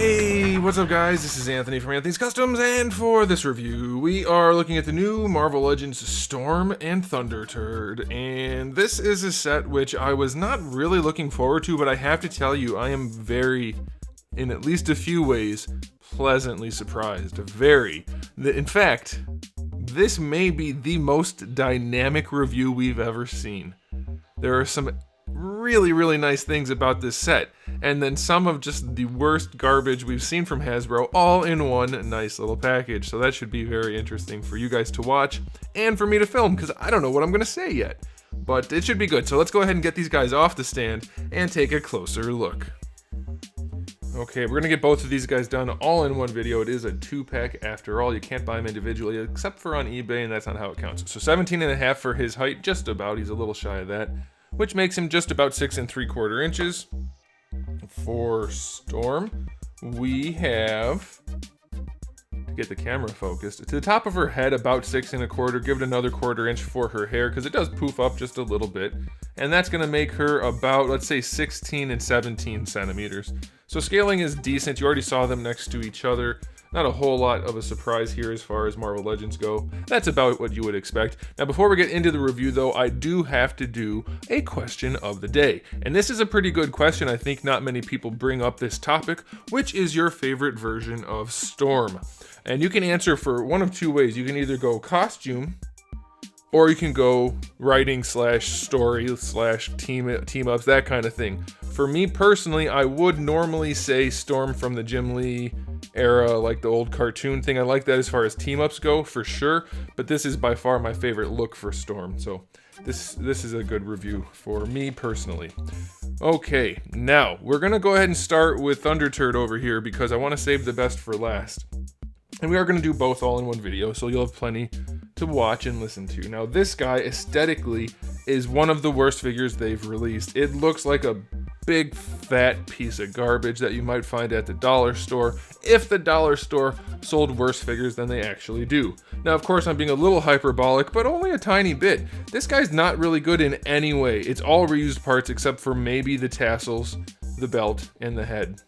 Hey, what's up guys? This is Anthony from Anthony's Customs, and for this review, we are looking at the new Marvel Legends Storm and Thunderbird. And this is a set which I was not really looking forward to, but I have to tell you, I am very, in at least a few ways, pleasantly surprised. Very. In fact, this may be the most dynamic review we've ever seen. There are some really nice things about this set, and then some of just the worst garbage we've seen from Hasbro all in one nice little package. So that should be very interesting for you guys to watch and for me to film, because I don't know what I'm going to say yet, but it should be good. So let's go ahead and get these guys off the stand and take a closer look. Okay, we're gonna get both of these guys done all in one video. It is a 2-pack after all. You can't buy them individually except for on eBay, and that's not how it counts. So 17.5 for his height, just about. He's a little shy of that, which makes him just about 6 3/4 inches. For Storm, we have, to get the camera focused, to the top of her head about 6 1/4. Give it another 1/4 inch for her hair, because it does poof up just a little bit, and that's going to make her about, let's say, 16 and 17 centimeters. So scaling is decent. You already saw them next to each other. Not a whole lot of a surprise here as far as Marvel Legends go. That's about what you would expect. Now, before we get into the review, though, I do have to do a question of the day. And this is a pretty good question. I think not many people bring up this topic. Which is your favorite version of Storm? And you can answer for one of two ways. You can either go costume, or you can go writing / story / team ups, that kind of thing. For me personally, I would normally say Storm from the Jim Lee era, like the old cartoon thing. I like that as far as team ups go, for sure. But this is by far my favorite look for Storm. So this is a good review for me personally. Okay, now we're gonna go ahead and start with Thunderbird over here, because I want to save the best for last. And we are going to do both all in one video, so you'll have plenty to watch and listen to. Now, this guy aesthetically is one of the worst figures they've released. It looks like a big fat piece of garbage that you might find at the dollar store, if the dollar store sold worse figures than they actually do. Now, of course, I'm being a little hyperbolic, but only a tiny bit. This guy's not really good in any way. It's all reused parts except for maybe the tassels, the belt, and the head.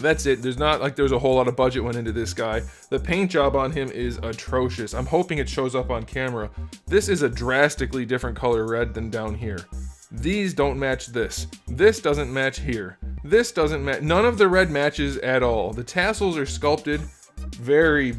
That's it. There's not like there's a whole lot of budget went into this guy. The paint job on him is atrocious. I'm hoping it shows up on camera. This is a drastically different color red than down here. These don't match this. This doesn't match here. This doesn't match. None of the red matches at all. The tassels are sculpted very,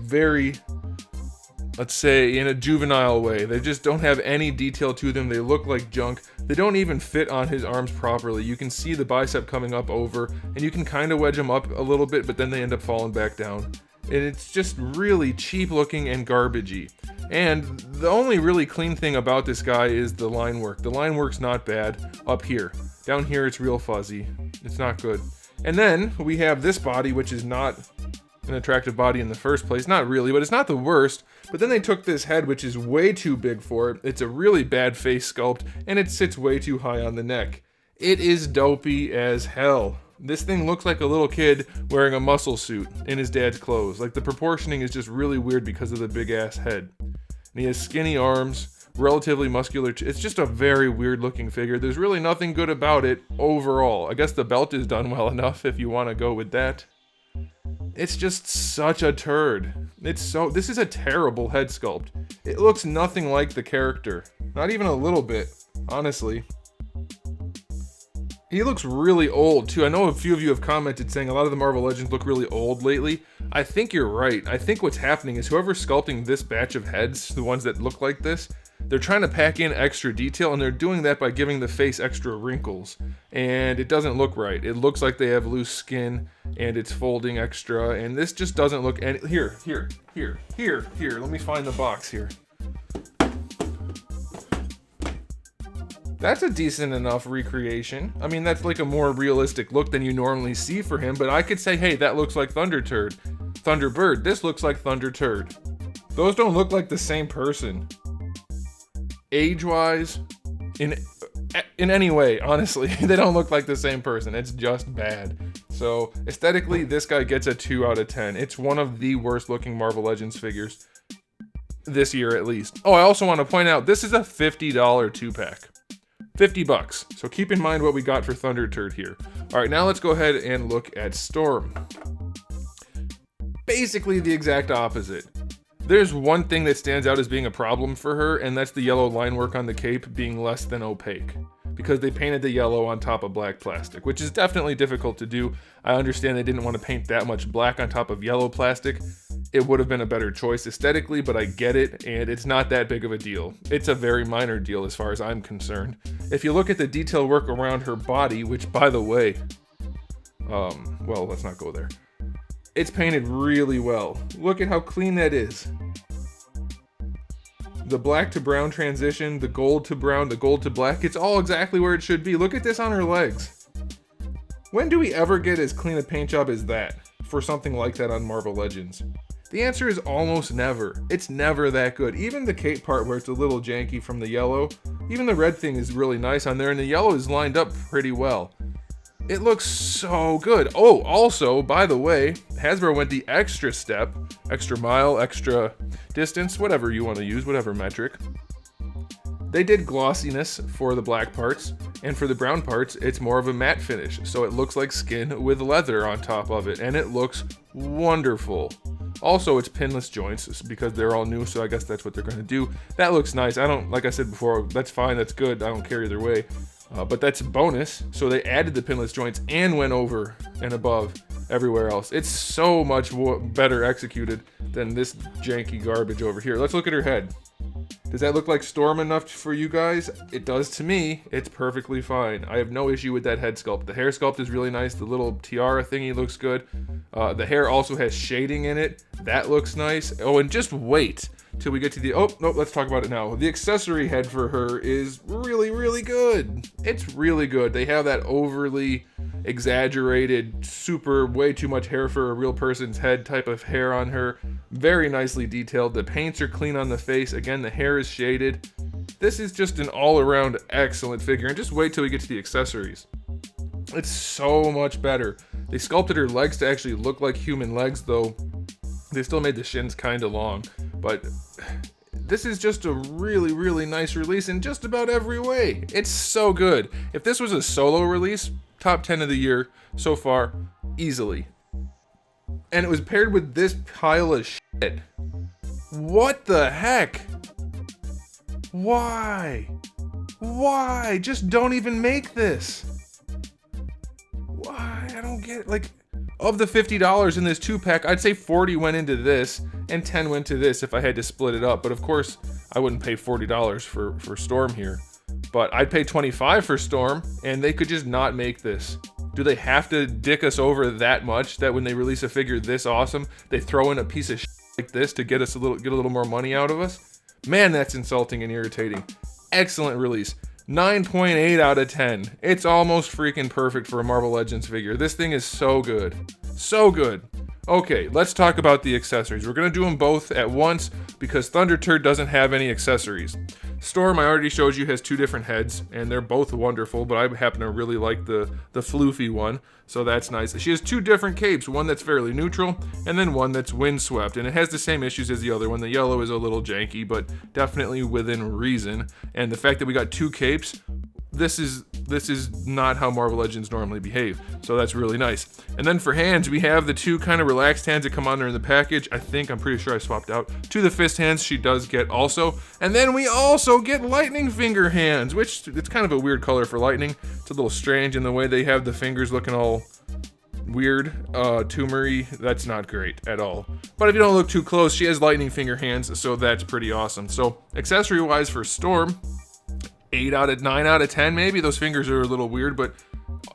let's say, in a juvenile way. They just don't have any detail to them. They look like junk. They don't even fit on his arms properly. You can see the bicep coming up over, and you can kind of wedge them up a little bit, but then they end up falling back down. And it's just really cheap looking and garbagey. And the only really clean thing about this guy is the line work. The line work's not bad up here. Down here it's real fuzzy. It's not good. And then we have this body, which is not an attractive body in the first place. Not really, but it's not the worst. But then they took this head, which is way too big for it. It's a really bad face sculpt, and it sits way too high on the neck. It is dopey as hell. This thing looks like a little kid wearing a muscle suit in his dad's clothes. Like, the proportioning is just really weird because of the big ass head. And he has skinny arms, relatively muscular. It's just a very weird looking figure. There's really nothing good about it overall. I guess the belt is done well enough if you want to go with that. It's just such a turd. This is a terrible head sculpt. It looks nothing like the character. Not even a little bit, honestly. He looks really old too. I know a few of you have commented saying a lot of the Marvel Legends look really old lately. I think you're right. I think what's happening is whoever's sculpting this batch of heads, the ones that look like this, they're trying to pack in extra detail, and they're doing that by giving the face extra wrinkles. And it doesn't look right. It looks like they have loose skin, and it's folding extra, and this just doesn't look any... Here. Let me find the box here. That's a decent enough recreation. I mean, that's like a more realistic look than you normally see for him, but I could say, hey, that looks like Thunderbird. This looks like Thunderbird. Those don't look like the same person. Age-wise, in any way, honestly, they don't look like the same person. It's just bad. So, aesthetically, this guy gets a 2 out of 10. It's one of the worst looking Marvel Legends figures this year, at least. Oh, I also want to point out, this is a $50 2-pack. $50. So keep in mind what we got for Thunderbird here. All right, now let's go ahead and look at Storm. basically the exact opposite. There's one thing that stands out as being a problem for her, and that's the yellow line work on the cape being less than opaque. Because they painted the yellow on top of black plastic, which is definitely difficult to do. I understand they didn't want to paint that much black on top of yellow plastic. It would have been a better choice aesthetically, but I get it, and it's not that big of a deal. It's a very minor deal as far as I'm concerned. If you look at the detail work around her body, which by the way, well, let's not go there. It's painted really well. Look at how clean that is. The black to brown transition, the gold to brown, the gold to black, it's all exactly where it should be. Look at this on her legs. When do we ever get as clean a paint job as that for something like that on Marvel Legends? The answer is almost never. It's never that good. Even the cape part where it's a little janky from the yellow, even the red thing is really nice on there, and the yellow is lined up pretty well. It looks so good. Oh, also, by the way, Hasbro went the extra step, extra mile, extra distance, whatever you want to use, whatever metric. They did glossiness for the black parts, and for the brown parts, it's more of a matte finish. So it looks like skin with leather on top of it, and it looks wonderful. Also, it's pinless joints because they're all new, so I guess that's what they're going to do. That looks nice. Like I said before, that's fine, that's good. I don't care either way. But that's a bonus. So they added the pinless joints and went over and above everywhere else. It's so much better executed than this janky garbage over here. Let's look at her head. Does that look like Storm enough for you guys? It does to me. It's perfectly fine. I have no issue with that head sculpt. The hair sculpt is really nice. The little tiara thingy looks good. The hair also has shading in it. That looks nice. Oh, and just wait till we get to the, oh, no, let's talk about it now. The accessory head for her is really, really good. It's really good. They have that overly exaggerated, super, way too much hair for a real person's head type of hair on her. Very nicely detailed. The paints are clean on the face. Again, the hair is shaded. This is just an all-around excellent figure. And just wait till we get to the accessories. It's so much better. They sculpted her legs to actually look like human legs, though they still made the shins kind of long. But this is just a really, really nice release in just about every way. It's so good. If this was a solo release, top 10 of the year so far, easily. And it was paired with this pile of shit. What the heck? Why? Why? Just don't even make this. Why? I don't get it. Like, of the $50 in this 2-pack, I'd say 40 went into this and 10 went to this if I had to split it up. But of course, I wouldn't pay $40 for Storm here. But I'd pay $25 for Storm, and they could just not make this. Do they have to dick us over that much that when they release a figure this awesome, they throw in a piece of shit like this to get a little more money out of us? Man, that's insulting and irritating. Excellent release. 9.8 out of 10. It's almost freaking perfect for a Marvel Legends figure. This thing is so good. So good. Okay, let's talk about the accessories. We're going to do them both at once because Thunderbird doesn't have any accessories. Storm, I already showed you, has two different heads, and they're both wonderful, but I happen to really like the floofy one, so that's nice. She has two different capes, one that's fairly neutral, and then one that's windswept, and it has the same issues as the other one. The yellow is a little janky, but definitely within reason, and the fact that we got two capes, this is not how Marvel Legends normally behave, so that's really nice. And then for hands, we have the two kind of relaxed hands that come on there in the package. I'm pretty sure I swapped out. To the fist hands she does get also. And then we also get lightning finger hands, which it's kind of a weird color for lightning. It's a little strange in the way they have the fingers looking all weird, tumory. That's not great at all. But if you don't look too close, she has lightning finger hands, so that's pretty awesome. So accessory wise for Storm, 9 out of 10 maybe. Those fingers are a little weird, but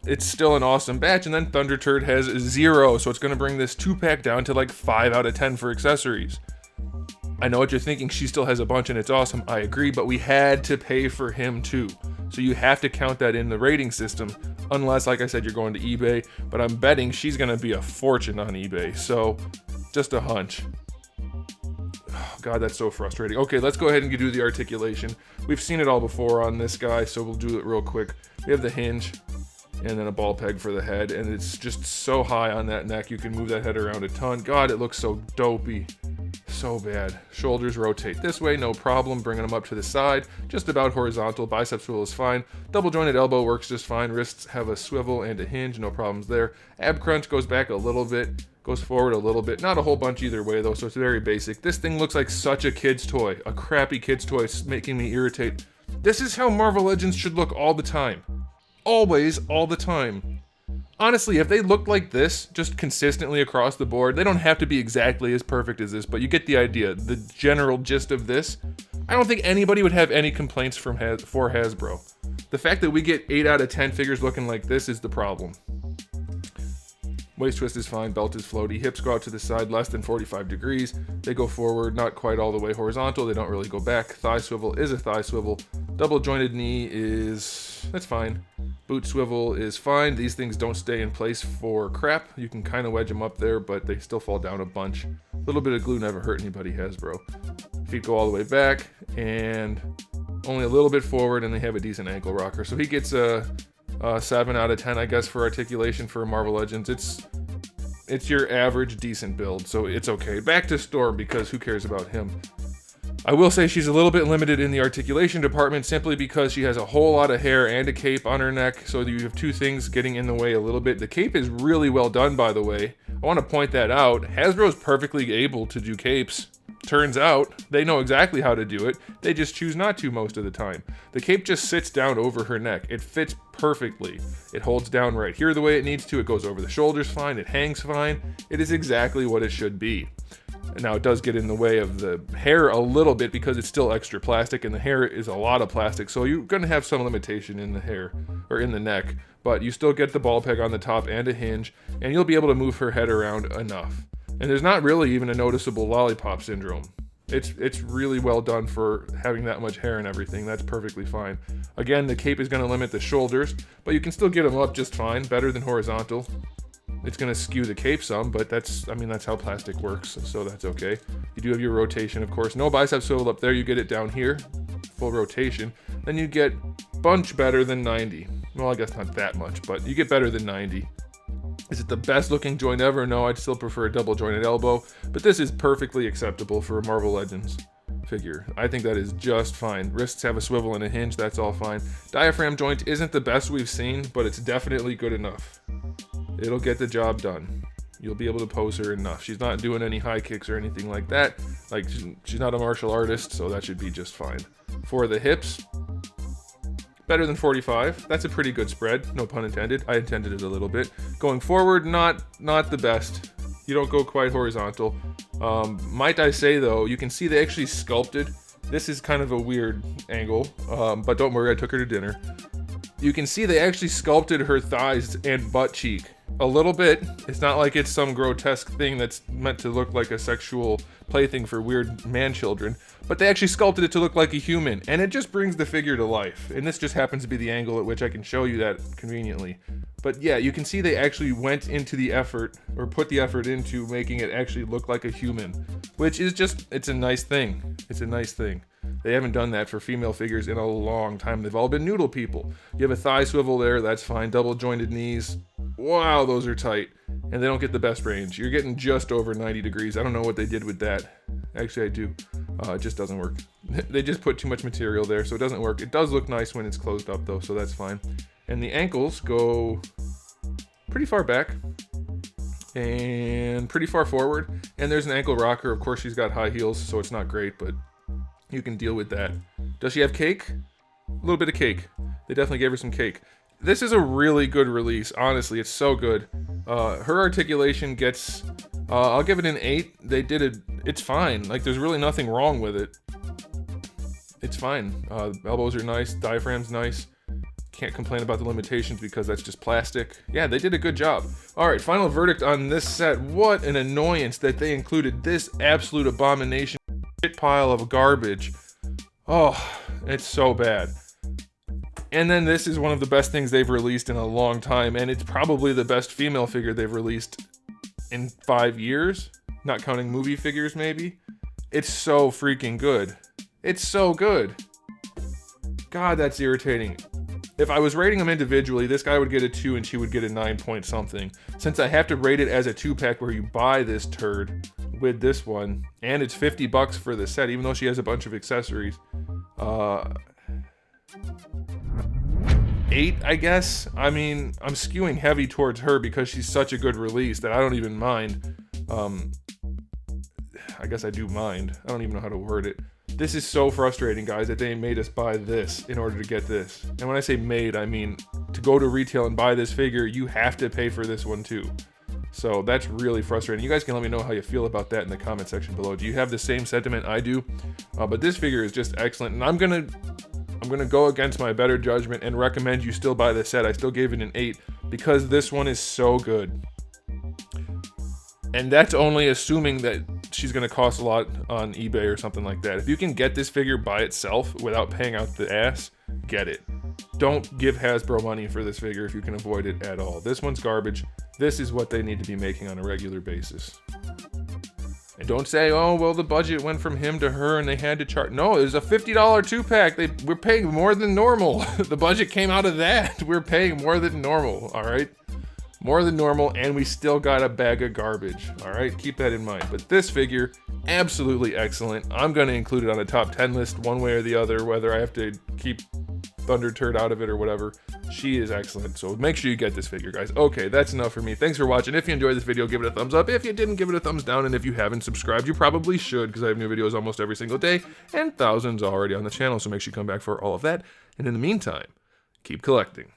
it's still an awesome batch. And then Thunderbird has 0, so it's going to bring this 2-pack down to like 5 out of 10 for accessories. I know what you're thinking, she still has a bunch and it's awesome. I agree, but we had to pay for him too. So you have to count that in the rating system, unless, like I said, you're going to eBay. But I'm betting she's going to be a fortune on eBay, so just a hunch. Oh, God, that's so frustrating. Okay, let's go ahead and do the articulation. We've seen it all before on this guy, so we'll do it real quick. We have the hinge, and then a ball peg for the head, and it's just so high on that neck, you can move that head around a ton. God, it looks so dopey. So bad. Shoulders rotate this way, no problem, bringing them up to the side, just about horizontal. Bicep swivel is fine. Double jointed elbow works just fine. Wrists have a swivel and a hinge, no problems there. Ab crunch goes back a little bit. Goes forward a little bit. Not a whole bunch either way, though, so it's very basic. This thing looks like such a kid's toy. A crappy kid's toy, making me irritate. This is how Marvel Legends should look all the time. Always, all the time. Honestly, if they looked like this, just consistently across the board, they don't have to be exactly as perfect as this, but you get the idea. The general gist of this, I don't think anybody would have any complaints for Hasbro. The fact that we get 8 out of 10 figures looking like this is the problem. Waist twist is fine, belt is floaty, hips go out to the side less than 45 degrees. They go forward, not quite all the way horizontal, they don't really go back. Thigh swivel is a thigh swivel. Double jointed knee is, that's fine. Boot swivel is fine. These things don't stay in place for crap. You can kind of wedge them up there, but they still fall down a bunch. A little bit of glue never hurt anybody, Hasbro. Feet go all the way back and only a little bit forward, and they have a decent ankle rocker. So he gets a 7 out of 10, I guess, for articulation for Marvel Legends. It's your average decent build, so it's okay. Back to Storm, because who cares about him? I will say she's a little bit limited in the articulation department simply because she has a whole lot of hair and a cape on her neck, so you have two things getting in the way a little bit. The cape is really well done, by the way. I want to point that out. Hasbro's perfectly able to do capes. Turns out, they know exactly how to do it. They just choose not to most of the time. The cape just sits down over her neck. It fits perfectly. It holds down right here the way it needs to. It goes over the shoulders fine. It hangs fine. It is exactly what it should be. Now, it does get in the way of the hair a little bit because it's still extra plastic, and the hair is a lot of plastic, so you're going to have some limitation in the hair, or in the neck, but you still get the ball peg on the top and a hinge, and you'll be able to move her head around enough. And there's not really even a noticeable lollipop syndrome. It's really well done for having that much hair and everything. That's perfectly fine. Again, the cape is going to limit the shoulders, but you can still get them up just fine, better than horizontal. It's going to skew the cape some, but that's how plastic works, so that's okay. You do have your rotation, of course. No bicep swivel up there, you get it down here, full rotation. Then you get bunch better than 90. Well, I guess not that much, but you get better than 90. Is it the best looking joint ever? No, I'd still prefer a double jointed elbow, but this is perfectly acceptable for a Marvel Legends figure. I think that is just fine. Wrists have a swivel and a hinge, that's all fine. Diaphragm joint isn't the best we've seen, but it's definitely good enough. It'll get the job done. You'll be able to pose her enough. She's not doing any high kicks or anything like that. Like, she's not a martial artist, so that should be just fine. For the hips, better than 45. That's a pretty good spread, no pun intended. I intended it a little bit. Going forward, not the best. You don't go quite horizontal. Might I say, though, you can see they actually sculpted. This is kind of a weird angle, but don't worry, I took her to dinner. You can see they actually sculpted her thighs and butt cheek a little bit. It's not like it's some grotesque thing that's meant to look like a sexual plaything for weird man children, but they actually sculpted it to look like a human, and it just brings the figure to life. And this just happens to be the angle at which I can show you that conveniently. But yeah, you can see they actually went into the effort, or put the effort into making it actually look like a human, which is just, it's a nice thing. It's a nice thing. They haven't done that for female figures in a long time. They've all been noodle people. You have a thigh swivel there, that's fine. Double jointed knees. Wow, those are tight. And they don't get the best range. You're getting just over 90 degrees. I don't know what they did with that. Actually, I do. It just doesn't work. They just put too much material there, so it doesn't work. It does look nice when it's closed up, though, so that's fine. And the ankles go pretty far back and pretty far forward. And there's an ankle rocker. Of course, she's got high heels, so it's not great, but you can deal with that. Does she have cake? A little bit of cake. They definitely gave her some cake. This is a really good release. Honestly, it's so good. Her articulation gets, I'll give it an 8. They did it. It's fine. Like, there's really nothing wrong with it. It's fine. Elbows are nice. Diaphragm's nice. Can't complain about the limitations because that's just plastic. Yeah, they did a good job. All right, final verdict on this set. What an annoyance that they included this absolute abomination shit pile of garbage. Oh, it's so bad. And then this is one of the best things they've released in a long time, and it's probably the best female figure they've released in 5 years, not counting movie figures maybe. It's so freaking good. It's so good. God, that's irritating. If I was rating them individually, this guy would get a 2 and she would get a 9 point something. Since I have to rate it as a 2-pack where you buy this turd with this one, and it's $50 for the set, even though she has a bunch of accessories. 8, I guess. I mean, I'm skewing heavy towards her because she's such a good release that I don't even mind. I guess I do mind. I don't even know how to word it. This is so frustrating, guys, that they made us buy this in order to get this. And when I say made, I mean to go to retail and buy this figure, you have to pay for this one too. So that's really frustrating. You guys can let me know how you feel about that in the comment section below. Do you have the same sentiment I do? But this figure is just excellent, and I'm gonna go against my better judgment and recommend you still buy this set. I still gave it an 8 because this one is so good. And that's only assuming that she's gonna cost a lot on eBay or something like that. If you can get this figure by itself without paying out the ass, get it. Don't give Hasbro money for this figure if you can avoid it at all. This one's garbage. This is what they need to be making on a regular basis. And don't say, oh, well, the budget went from him to her and they had to charge. No, it was a $50 2-pack. We're paying more than normal. The budget came out of that. We're paying more than normal, all right? More than normal, and we still got a bag of garbage, all right? Keep that in mind. But this figure, absolutely excellent. I'm going to include it on a top 10 list one way or the other, whether I have to keep Thunderturd out of it or whatever. She is excellent, so make sure you get this figure, guys. Okay, that's enough for me. Thanks for watching. If you enjoyed this video, give it a thumbs up. If you didn't, give it a thumbs down. And if you haven't subscribed, you probably should, because I have new videos almost every single day, and thousands already on the channel, so make sure you come back for all of that. And in the meantime, keep collecting.